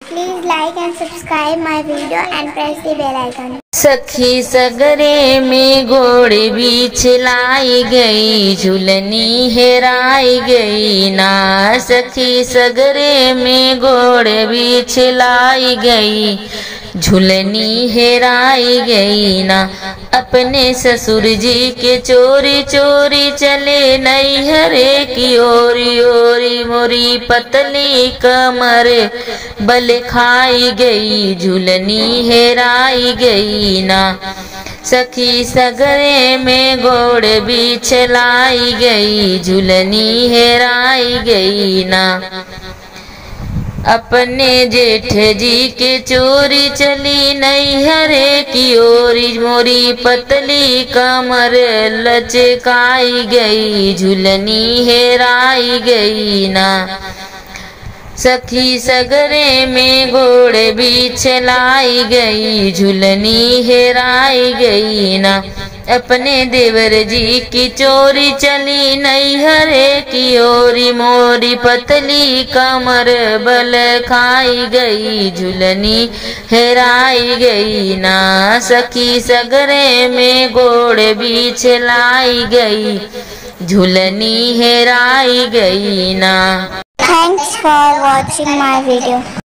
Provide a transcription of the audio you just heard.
Please like and subscribe my video and press the bell icon. सखी सगरे में घोड़े बीच लाई गई, झुलनी हेराई गई ना। सखी सगरे में घोड़े बीच लाई गई, झुलनी हेराई गई ना। अपने ससुर जी के चोरी चोरी चले नैहरे की ओरी ओरी, मोरी पतली कमर बल खाई गई, झुलनी हेराई गई ना। सखी सगरे में घोड़े बीच लाई गई, झुलनी हेराई गई ना। अपने जेठ जी के चोरी चली नैहरे की ओरी, मोरी पतली कमर लचकाई गई, झुलनी हेराई गई ना। सखी सगरे में घोड़े बीच लाई गई, झुलनी हेराई गई ना। अपने देवर जी की चोरी चली नैहरे की ओरी, मोरी पतली कमर बल खाई गई, झुलनी हेराई गई ना। सखी सगरे में घोड़े बीच लाई गई, झुलनी हेराई गई ना। Thanks for watching my video.